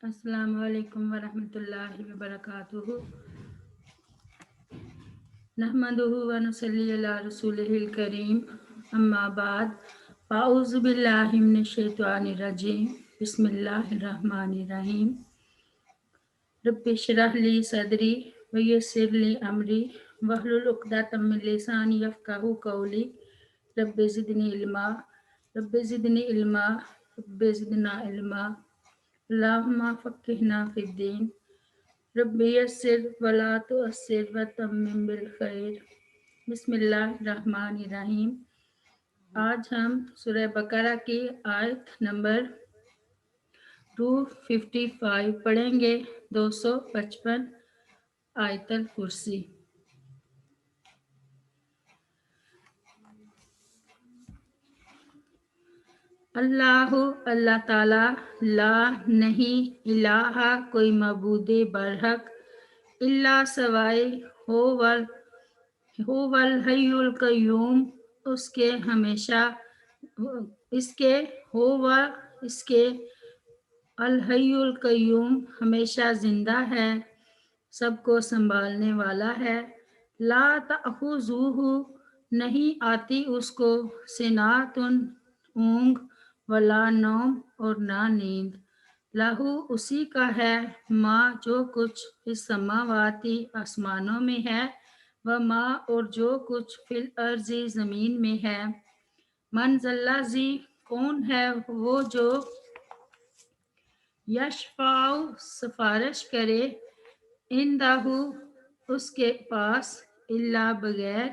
السلام علیکم ورحمۃ اللہ وبرکاتہ نحمدہ ونصلی علی رسولہ الکریم اما بعد اعوذ باللہ من الشیطان الرجیم بسم اللہ الرحمن الرحیم رب اشرح لی صدری ویسر لی امری واحلل عقدۃ من لسانی یفقہوا قولی رب زدنی علما رب زدنی علما رب زدنا علما اللہم فقہنا فی الدین رب یسر ولا تعسر وتمم بالخیر بسم اللہ الرحمن الرحیم۔ آج ہم سورہ بقرہ کی آیت نمبر 255 پڑھیں گے۔ 255 آیت الکرسی۔ اللہ تعالی لا نہیں الہ کوئی معبود برحق الا سوائے ہو الحی القیوم اس کے الحی القیوم ہمیشہ زندہ ہے، سب کو سنبھالنے والا ہے۔ لا تأخذہ نہیں آتی اس کو سنۃ اونگ ولا نوم اور نہ نیند۔ لہو اسی کا ہے ما جو کچھ اس سماواتی آسمانوں میں ہے، و ما اور جو کچھ فی الارض زمین میں ہے۔ من ذا الذی کون ہے وہ جو یشفع سفارش کرے عندہ اس کے پاس الا بغیر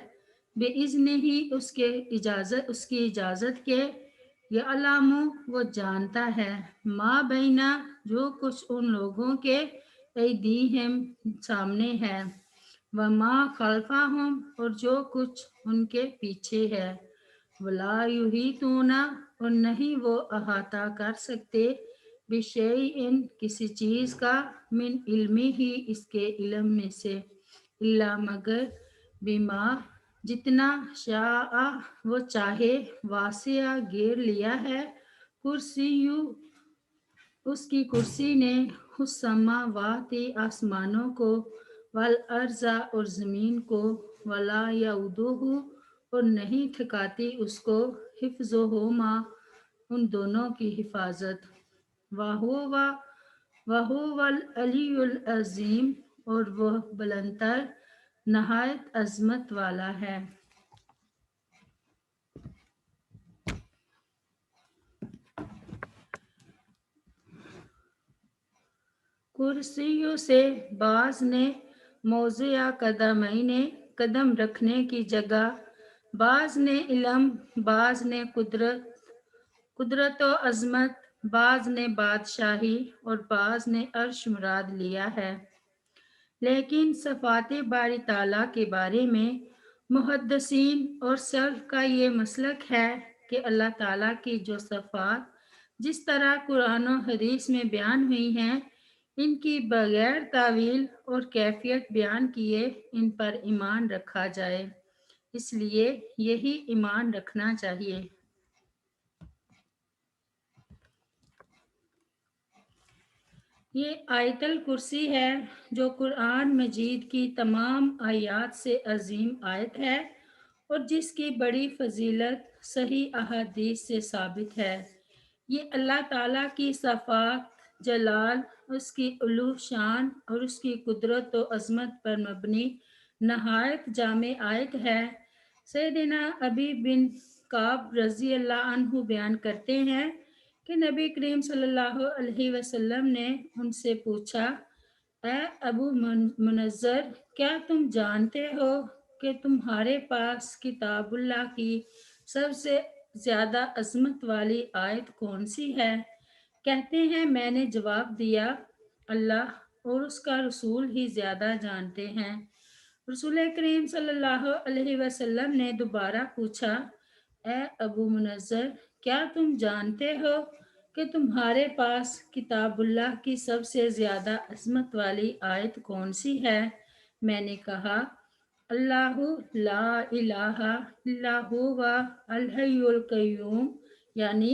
باذنہ اس کی اجازت کے، یعلم وہ جانتا ہے ما بین جو کچھ ان لوگوں کے ایدیہم سامنے ہے، وما خلفہم اور جو کچھ ان کے پیچھے ہے، ولا یحیطون اور نہیں وہ احاطہ کر سکتے بشیء کسی چیز کا من علمہ اس کے علم میں سے، الا مگر بما جتنا شاء وہ چاہے، واسع گھیر لیا ہے، کرسی اس کی کرسی نے السماوات آسمانوں کو، والارض اور زمین کو، ولا یؤودہ اور نہیں تھکاتی اس کو حفظہما ان دونوں کی حفاظت، وہو العلی العظیم اور وہ بلندتر نہایت عظمت والا ہے۔ کرسیوں سے بعض نے موضع قدمین قدم رکھنے کی جگہ، بعض نے علم، بعض نے قدرت و عظمت، بعض نے بادشاہی اور بعض نے عرش مراد لیا ہے۔ لیکن صفات باری تعالیٰ کے بارے میں محدثین اور سلف کا یہ مسلک ہے کہ اللہ تعالیٰ کی جو صفات جس طرح قرآن و حدیث میں بیان ہوئی ہیں، ان کی بغیر تاویل اور کیفیت بیان کیے ان پر ایمان رکھا جائے، اس لیے یہی ایمان رکھنا چاہیے۔ یہ آیت الکرسی ہے جو قرآن مجید کی تمام آیات سے عظیم آیت ہے اور جس کی بڑی فضیلت صحیح احادیث سے ثابت ہے۔ یہ اللہ تعالیٰ کی صفات جلال، اس کی علو شان اور اس کی قدرت و عظمت پر مبنی نہایت جامع آیت ہے۔ سیدنا ابی بن کعب رضی اللہ عنہ بیان کرتے ہیں کہ نبی کریم صلی اللہ علیہ وسلم نے ان سے پوچھا، اے ابو منذر، کیا تم جانتے ہو کہ تمہارے پاس کتاب اللہ کی سب سے زیادہ عظمت والی آیت کون سی ہے؟ کہتے ہیں میں نے جواب دیا، اللہ اور اس کا رسول ہی زیادہ جانتے ہیں۔ رسول کریم صلی اللہ علیہ وسلم نے دوبارہ پوچھا، اے ابو منذر، کیا تم جانتے ہو کہ تمہارے پاس کتاب اللہ کی سب سے زیادہ عظمت والی آیت کون سی ہے؟ میں نے کہا، اللہ لا الہ الا ہوا الحی القیوم، یعنی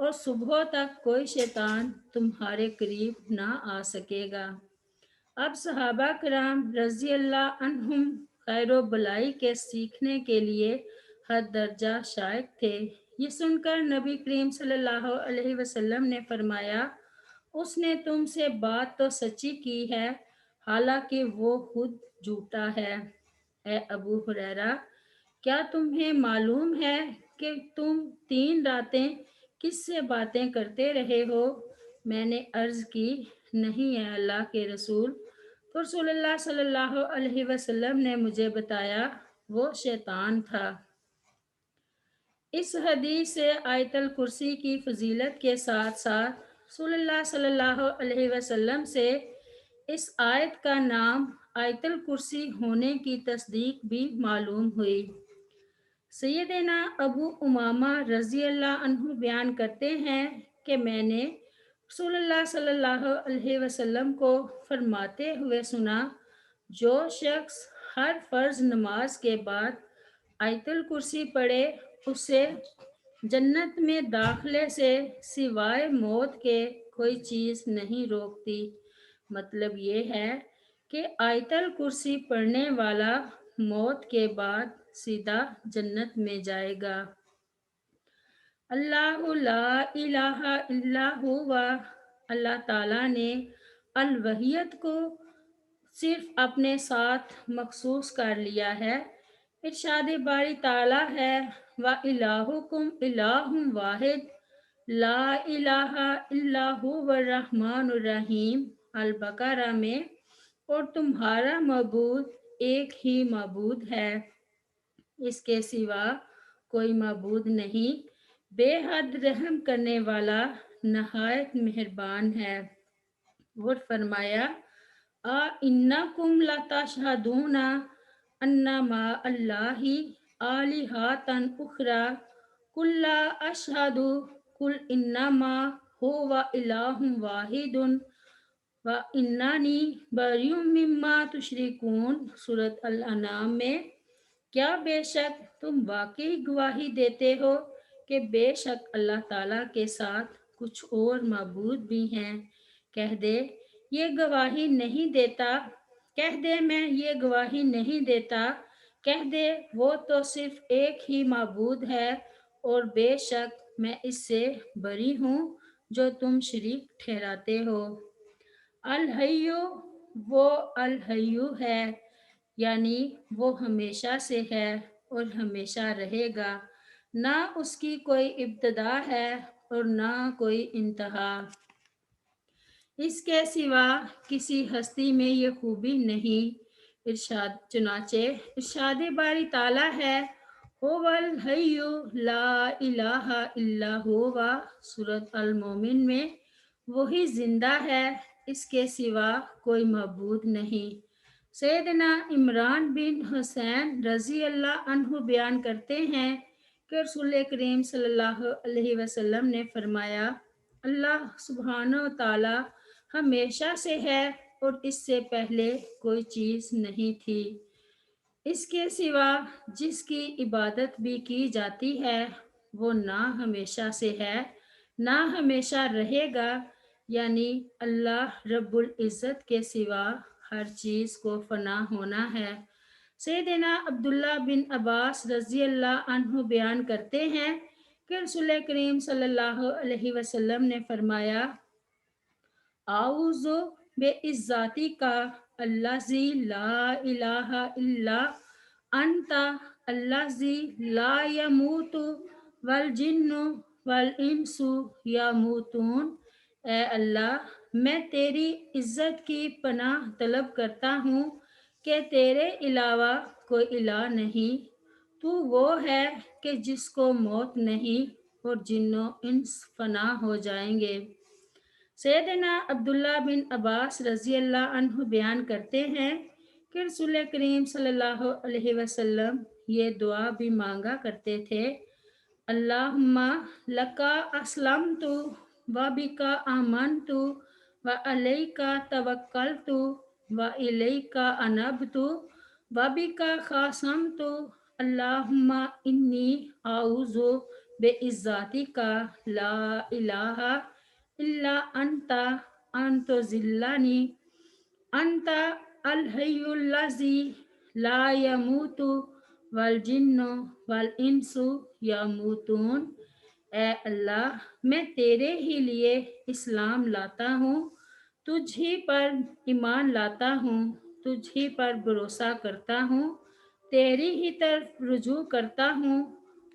اور صبح تک کوئی شیطان تمہارے قریب نہ آ سکے گا۔ اب صحابہ کرام رضی اللہ عنہم خیر و بلائی کے سیکھنے کے لیے حد درجہ شائق تھے۔ یہ سن کر نبی کریم صلی اللہ علیہ وسلم نے فرمایا، اس نے تم سے بات تو سچی کی ہے، حالانکہ وہ خود جھوٹا ہے۔ اے ابو ہریرہ، کیا تمہیں معلوم ہے کہ تم 3 راتیں کس سے باتیں کرتے رہے ہو؟ میں نے عرض کی، نہیں اے اللہ کے رسول۔ تو رسول اللہ صلی اللہ علیہ وسلم نے مجھے بتایا وہ شیطان تھا۔ اس حدیث سے آیت الکرسی کی فضیلت کے ساتھ ساتھ رسول اللہ صلی اللہ علیہ وسلم سے اس آیت کا نام آیت الکرسی ہونے کی تصدیق بھی معلوم ہوئی۔ سیدنا ابو امامہ رضی اللہ عنہ بیان کرتے ہیں کہ میں نے رسول اللہ صلی اللہ علیہ وسلم کو فرماتے ہوئے سنا، جو شخص ہر فرض نماز کے بعد آیت الکرسی پڑھے، اسے جنت میں داخلے سے سوائے موت کے کوئی چیز نہیں روکتی۔ مطلب یہ ہے کہ آیت الکرسی پڑھنے والا موت کے بعد سیدھا جنت میں جائے گا۔ اللہ لا الہ الا ہوا، اللہ تعالیٰ نے الوحیت کو صرف اپنے ساتھ مخصوص کر لیا ہے۔ ارشاد باری تعالیٰ ہے، وَإِلَٰهُكُمْ إِلَٰهٌ وَاحِدٌ لا الہ الا هو الرحمن الرحیم، البقرہ میں، اور تمہارا معبود ایک ہی معبود ہے، اس کے سوا کوئی معبود نہیں، بے حد رحم کرنے والا، نہایت مہربان ہے۔ اور فرمایا، انکم لتشہدون ان مع اللہ الہۃ اخری قل لا اشہد قل انما ھو الہ واحد واننی بریء مما تشرکون، سورۃ الانعام میں، کیا بے شک تم واقعی گواہی دیتے ہو کہ بے شک اللہ تعالیٰ کے ساتھ کچھ اور معبود بھی ہیں؟ کہہ دے یہ گواہی نہیں دیتا، کہہ دے میں یہ گواہی نہیں دیتا، کہہ دے وہ تو صرف ایک ہی معبود ہے، اور بے شک میں اس سے بری ہوں جو تم شریک ٹھہراتے ہو۔ الحی، وہ الحی ہے، یعنی وہ ہمیشہ سے ہے اور ہمیشہ رہے گا، نہ اس کی کوئی ابتدا ہے اور نہ کوئی انتہا۔ اس کے سوا کسی ہستی میں یہ خوبی نہیں۔ چنانچہ ارشاد باری تعالیٰ ہے، هو الحی لا الہ الا ہوا، سورۃ المومن میں، وہی زندہ ہے، اس کے سوا کوئی معبود نہیں۔ سیدنا عمران بن حسین رضی اللہ عنہ بیان کرتے ہیں کہ رسول کریم صلی اللہ علیہ وسلم نے فرمایا، اللہ سبحانہ و تعالی ہمیشہ سے ہے اور اس سے پہلے کوئی چیز نہیں تھی۔ اس کے سوا جس کی عبادت بھی کی جاتی ہے وہ نہ ہمیشہ سے ہے نہ ہمیشہ رہے گا، یعنی اللہ رب العزت کے سوا ہر چیز کو فنا ہونا ہے۔ سیدنا عبداللہ بن عباس رضی اللہ عنہ بیان کرتے ہیں کہ رسول کریم صلی اللہ علیہ وسلم نے فرمایا، اعوذ بعزتی کا الذی لا الہ الا انت الذی لا یموت والجن والانس یموتون، اے اللہ میں تیری عزت کی پناہ طلب کرتا ہوں کہ تیرے علاوہ کوئی الہ نہیں، تو وہ ہے کہ جس کو موت نہیں اور جن و انس فنا ہو جائیں گے۔ سیدنا عبداللہ بن عباس رضی اللہ عنہ بیان کرتے ہیں کہ رسول کریم صلی اللہ علیہ وسلم یہ دعا بھی مانگا کرتے تھے، اللہم لکا اسلمت وبک آمنت وعلیک توکلت وإلیک انبت وبک خاصمت، اللہم انی اعوذ بے عزتی کا لا الہ الا انت انت ذلانی انت الحی الذی لا یموت والجن والانس یموتون۔ اے اللہ، میں تیرے ہی لیے اسلام لاتا ہوں، تجھ ہی پر ایمان لاتا ہوں، تجھ ہی پر بھروسہ کرتا ہوں، تیری ہی طرف رجوع کرتا ہوں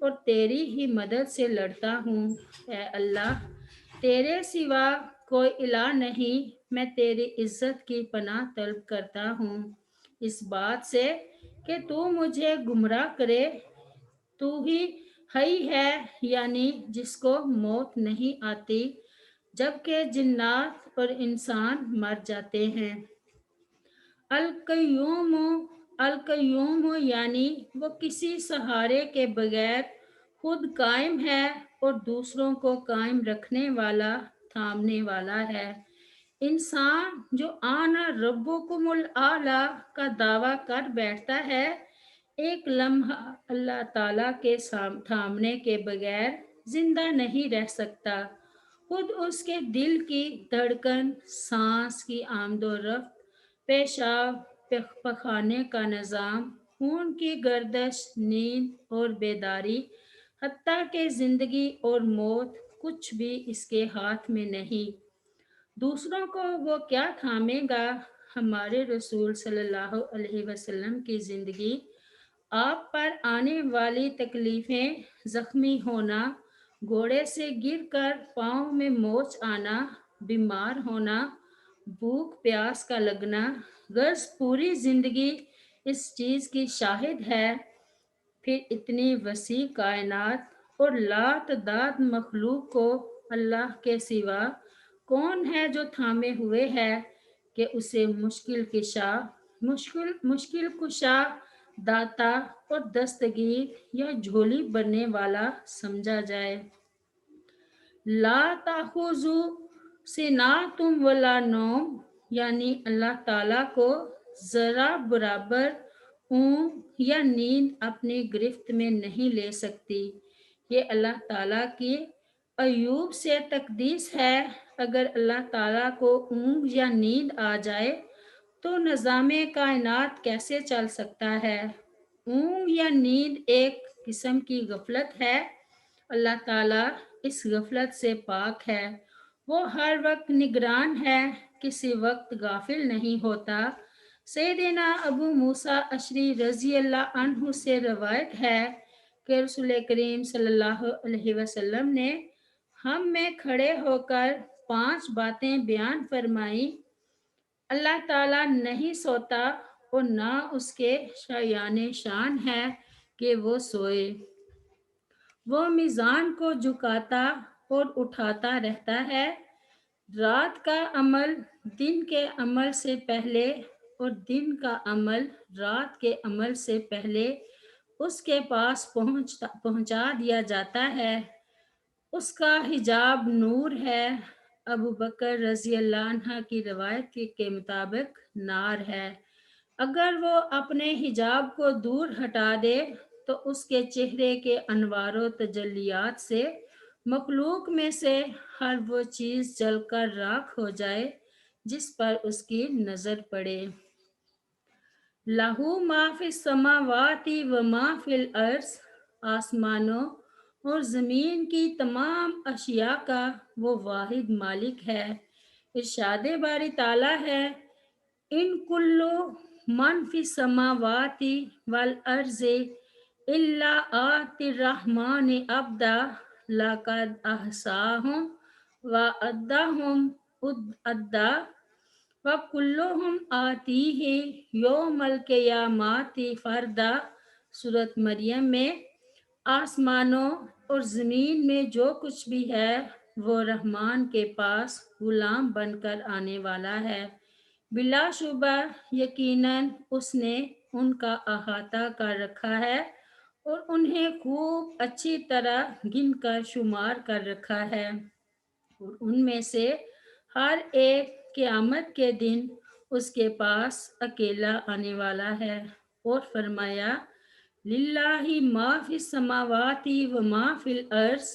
اور تیری ہی مدد سے لڑتا ہوں۔ اے اللہ، تیرے سوا کوئی الہ نہیں، میں تیری عزت کی پناہ طلب کرتا ہوں اس بات سے کہ تو مجھے گمراہ کرے۔ تو ہی حی ہے، یعنی جس کو موت نہیں آتی جبکہ جنات اور انسان مر جاتے ہیں۔ القیوم القیوم یعنی وہ کسی سہارے کے بغیر خود قائم ہے اور دوسروں کو قائم رکھنے والا، تھامنے والا ہے۔ انسان جو آنا ربکم الاعلی کا دعویٰ کر بیٹھتا ہے، ایک لمحہ اللہ تعالیٰ کے تھامنے کے بغیر زندہ نہیں رہ سکتا۔ خود اس کے دل کی دھڑکن، سانس کی آمد و رفت، پیشاب پخانے کا نظام، خون کی گردش، نیند اور بیداری، حتیٰ کہ زندگی اور موت، کچھ بھی اس کے ہاتھ میں نہیں۔ دوسروں کو وہ کیا تھامے گا؟ ہمارے رسول صلی اللہ علیہ وسلم کی زندگی، آپ پر آنے والی تکلیفیں، زخمی ہونا، گھوڑے سے گر کر پاؤں میں موچ آنا، بیمار ہونا، بھوک پیاس کا لگنا، غرض پوری زندگی اس چیز کی شاہد ہے۔ پھر اتنی وسیع کائنات اور لاتعداد مخلوق کو اللہ کے سوا کون ہے جو تھامے ہوئے ہے کہ اسے مشکل کشا، داتا اور دستگیر یا جھولی بننے والا سمجھا جائے۔ لا تاخذو سناتم ولا نوم، یعنی اللہ تعالیٰ کو ذرا برابر اونگ یا نیند اپنی گرفت میں نہیں لے سکتی۔ یہ اللہ تعالیٰ کی ایوب سے تقدیس ہے۔ اگر اللہ تعالیٰ کو اونگ یا نیند آ جائے تو نظام کائنات کیسے چل سکتا ہے؟ اونگ یا نیند ایک قسم کی غفلت ہے، اللہ تعالیٰ اس غفلت سے پاک ہے۔ وہ ہر وقت نگران ہے، کسی وقت غافل نہیں ہوتا۔ سیدنا ابو موسیٰ اشعری رضی اللہ عنہ سے روایت ہے کہ رسول کریم صلی اللہ علیہ وسلم نے ہم میں کھڑے ہو کر 5 باتیں بیان فرمائیں۔ اللہ تعالیٰ نہیں سوتا اور نہ اس کے شایان شان ہے کہ وہ سوئے۔ وہ میزان کو جھکاتا اور اٹھاتا رہتا ہے۔ رات کا عمل دن کے عمل سے پہلے اور دن کا عمل رات کے عمل سے پہلے اس کے پاس پہنچا دیا جاتا ہے۔ اس کا حجاب نور ہے۔ ابو بکر رضی اللہ عنہ کی روایت کے مطابق نار ہے۔ اگر وہ اپنے حجاب کو دور ہٹا دے تو اس کے چہرے کے انوار و تجلیات سے مخلوق میں سے ہر وہ چیز جل کر راکھ ہو جائے جس پر اس کی نظر پڑے۔ لہو ما فی السماوات و ما فی الارض، آسمانوں اور زمین کی تمام اشیاء کا وہ واحد مالک ہے۔ ارشاد باری تعالیٰ ہے، ان کل من فی السماوات والارض الا آتی الرحمن عبدا لقد احصاهم وعدهم عدا وکلہم آتیہ یوم القیامۃ فردا۔ سورۃ مریم میں آسمانوں اور زمین میں جو کچھ بھی ہے وہ رحمان کے پاس غلام بن کر آنے والا ہے۔ بلا شبہ یقیناً اس نے ان کا احاطہ کر رکھا ہے اور انہیں خوب اچھی طرح گن کر شمار کر رکھا ہے، اور ان میں سے ہر ایک قیامت کے دن اس کے پاس اکیلا آنے والا ہے۔ اور فرمایا، للہ ما فی السماواتی و ما فی الارض،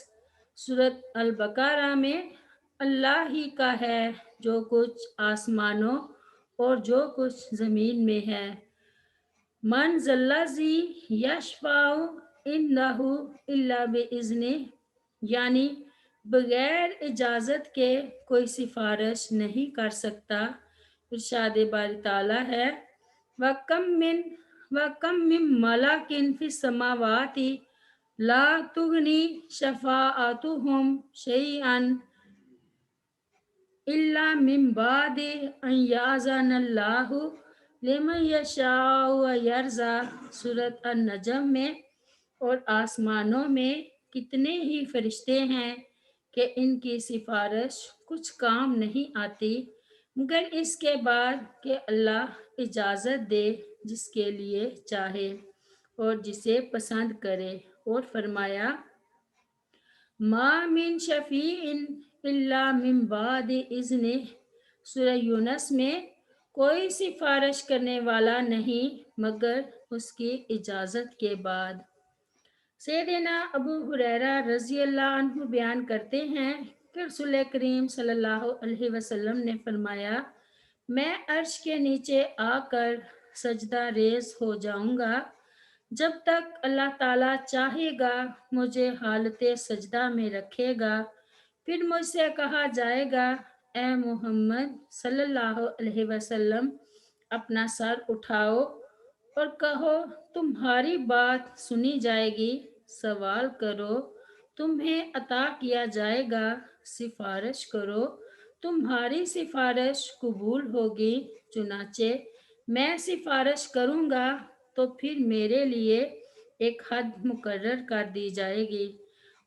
سورۃ البقرہ میں اللہ ہی کا ہے جو کچھ آسمانوں اور جو کچھ زمین میں ہے۔ من ذلذی یشفع عندہ الا باذنہ، یعنی بغیر اجازت کے کوئی سفارش نہیں کر سکتا۔ ارشاد باری تعالیٰ ہے وَكَم مِّن وَكَم مِّن مَلَكٍ فِي السَّمَاوَاتِ لَا تُغْنِي شَفَاعَتُهُمْ شَيْئًا إِلَّا مِن بَعْدِ أَن يَأْذَنَ اللَّهُ لِمَن يَشَاءُ وَيَرْضَىٰ، سورۃ النجم میں، اور آسمانوں میں کتنے ہی فرشتے ہیں کہ ان کی سفارش کچھ کام نہیں آتی مگر اس کے بعد کہ اللہ اجازت دے جس کے لیے چاہے اور جسے پسند کرے۔ اور فرمایا ما من شفیع الا من بعد اذنہ، سورہ یونس میں، کوئی سفارش کرنے والا نہیں مگر اس کی اجازت کے بعد۔ سیدنا ابو ہریرہ رضی اللہ عنہ بیان کرتے ہیں کہ رسول کریم صلی اللہ علیہ وسلم نے فرمایا میں عرش کے نیچے آ کر سجدہ ریز ہو جاؤں گا جب تک اللہ تعالیٰ چاہے گا مجھے حالت سجدہ میں رکھے گا، پھر مجھ سے کہا جائے گا اے محمد صلی اللہ علیہ وسلم اپنا سر اٹھاؤ اور کہو تمہاری بات سنی جائے گی، سوال کرو تمہیں عطا کیا جائے گا، سفارش کرو تمہاری سفارش قبول ہوگی، چنانچہ میں سفارش کروں گا تو پھر میرے لیے ایک حد مقرر کر دی جائے گی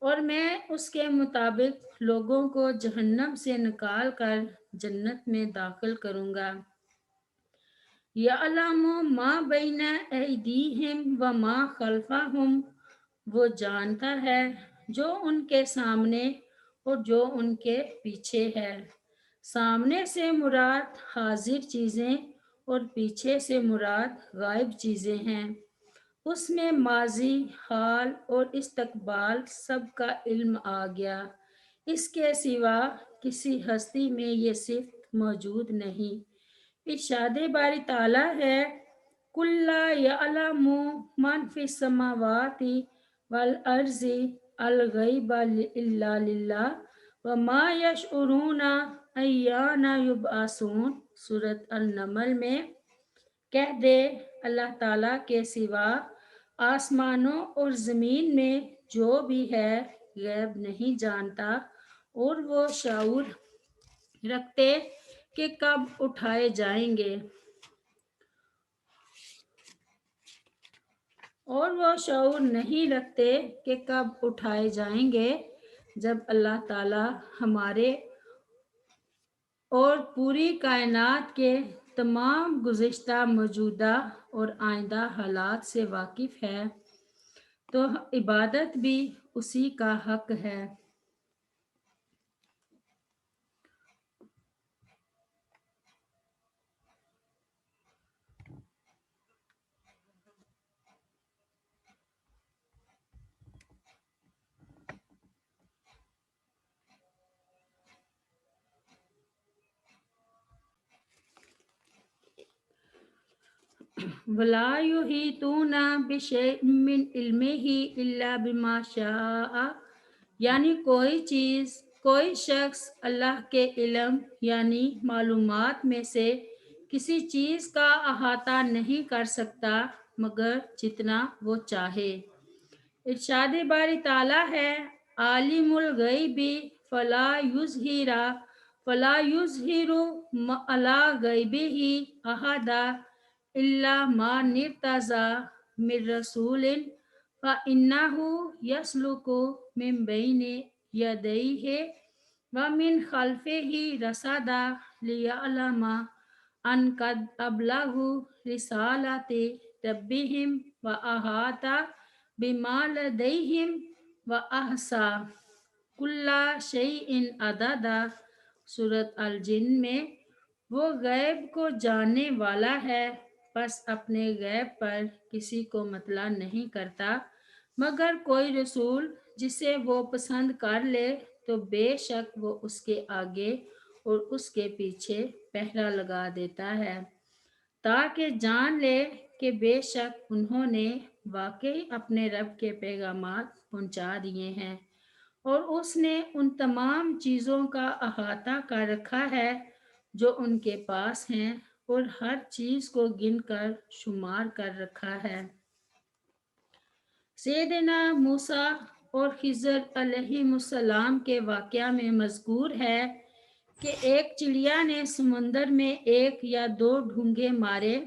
اور میں اس کے مطابق لوگوں کو جہنم سے نکال کر جنت میں داخل کروں گا۔ یعلم ما بین ایدیہم وما خلفہم، وہ جانتا ہے جو ان کے سامنے اور جو ان کے پیچھے ہے۔ سامنے سے مراد حاضر چیزیں اور پیچھے سے مراد غائب چیزیں ہیں۔ اس میں ماضی، حال اور استقبال سب کا علم آ گیا، اس کے سوا کسی ہستی میں یہ صفت موجود نہیں۔ ارشاد باری تعالیٰ ہے قُل لَّا يَعْلَمُ مَن فِي السَّمَاوَاتِ وَالْأَرْضِ الْغَيْبَ إِلَّا اللَّهُ وَمَا يَشْعُرُونَ أَيَّانَ يُبْعَثُونَ، سورۃ النمل میں، کہہ دے اللہ تعالیٰ کے سوا آسمانوں اور زمین میں جو بھی ہے غیب نہیں جانتا، اور وہ شعور رکھتے کہ کب اٹھائے جائیں گے، اور وہ شعور نہیں رکھتے کہ کب اٹھائے جائیں گے۔ جب اللہ تعالیٰ ہمارے اور پوری کائنات کے تمام گزشتہ، موجودہ اور آئندہ حالات سے واقف ہے تو عبادت بھی اسی کا حق ہے۔ وَلَا يُحِيطُونَ بِشَيْءٍ مِّنْ عِلْمِهِ إِلَّا بِمَا شَاءَ، یعنی کوئی چیز، کوئی شخص اللہ کے علم یعنی معلومات میں سے کسی چیز کا احاطہ نہیں کر سکتا مگر جتنا وہ چاہے۔ ارشاد باری تعالیٰ ہے عالم الغیب فلا یظہر علی غیبہ احدا الا من ارتضی من رسول فإنہ یسلک من بین یدیہ ومن خلفہ رصدا لیعلم ان قد ابلغوا رسالات ربہم واحاط بما لدیہم واحصی کل شیء عددا، سورۃ الجن میں، وہ غیب کو جاننے والا ہے، پس اپنے غیب پر کسی کو مطلع نہیں کرتا مگر کوئی رسول جسے وہ پسند کر لے تو بے شک وہ اس کے آگے اور اس کے پیچھے پہرا لگا دیتا ہے تاکہ جان لے کہ بے شک انہوں نے واقعی اپنے رب کے پیغامات پہنچا دیے ہیں اور اس نے ان تمام چیزوں کا احاطہ کر رکھا ہے جو ان کے پاس ہیں اور ہر چیز کو گن کر شمار کر رکھا ہے سیدنا موسیٰ اور خضر علیہ السلام کے واقعہ میں مذکور ہے کہ ایک چڑیا نے سمندر میں ایک یا دو ڈھونگے مارے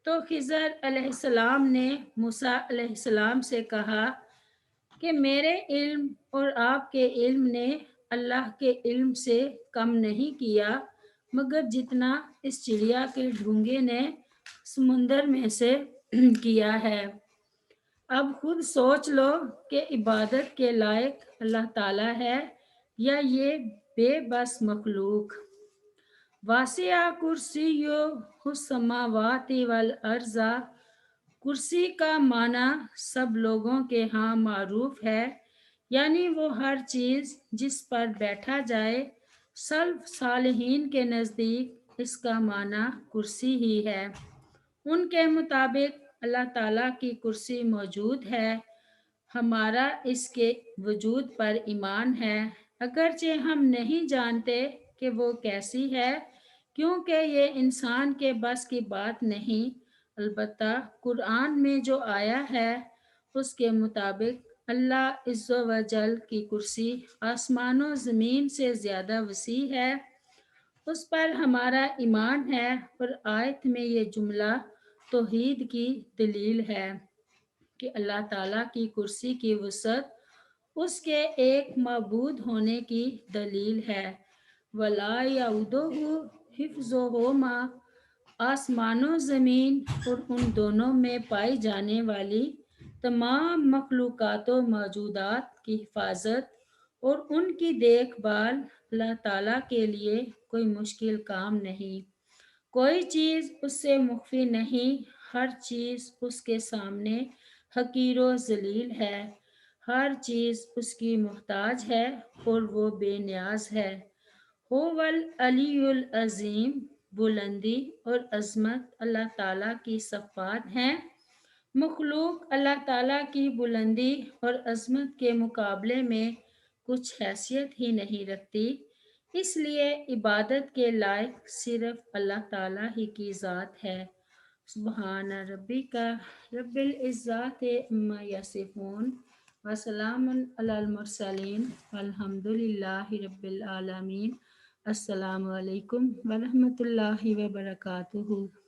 تو خضر علیہ السلام نے موسیٰ علیہ السلام سے کہا کہ میرے علم اور آپ کے علم نے اللہ کے علم سے کم نہیں کیا مگر جتنا اس چڑیا کے ڈھونگے نے سمندر میں سے کیا ہے اب خود سوچ لو کہ عبادت کے لائق اللہ تعالیٰ ہے یا یہ بے بس مخلوق واسع کرسی السماوات والارض کرسی کا معنی سب لوگوں کے ہاں معروف ہے یعنی وہ ہر چیز جس پر بیٹھا جائے سلف صالحین کے نزدیک اس کا معنی کرسی ہی ہے ان کے مطابق اللہ تعالیٰ کی کرسی موجود ہے ہمارا اس کے وجود پر ایمان ہے اگرچہ ہم نہیں جانتے کہ وہ کیسی ہے کیونکہ یہ انسان کے بس کی بات نہیں البتہ قرآن میں جو آیا ہے اس کے مطابق اللہ عز و جل کی کرسی آسمان و زمین سے زیادہ وسیع ہے اس پر ہمارا ایمان ہے اور آیت میں یہ جملہ توحید کی دلیل ہے کہ اللہ تعالیٰ کی کرسی کی وسعت اس کے ایک معبود ہونے کی دلیل ہے ولا یعودہ حفظہما آسمان و زمین اور ان دونوں میں پائی جانے والی تمام مخلوقات و موجودات کی حفاظت اور ان کی دیکھ بھال اللہ تعالیٰ کے لیے کوئی مشکل کام نہیں کوئی چیز اس سے مخفی نہیں ہر چیز اس کے سامنے حقیر و ذلیل ہے ہر چیز اس کی محتاج ہے اور وہ بے نیاز ہے هو العلی العظیم بلندی اور عظمت اللہ تعالیٰ کی صفات ہیں مخلوق اللہ تعالیٰ کی بلندی اور عظمت کے مقابلے میں کچھ حیثیت ہی نہیں رکھتی اس لیے عبادت کے لائق صرف اللہ تعالیٰ ہی کی ذات ہے سبحان ربک رب العزت عما یصفون وسلام علی المرسلین والحمد للہ رب العالمین السلام علیکم ورحمۃ اللہ وبرکاتہ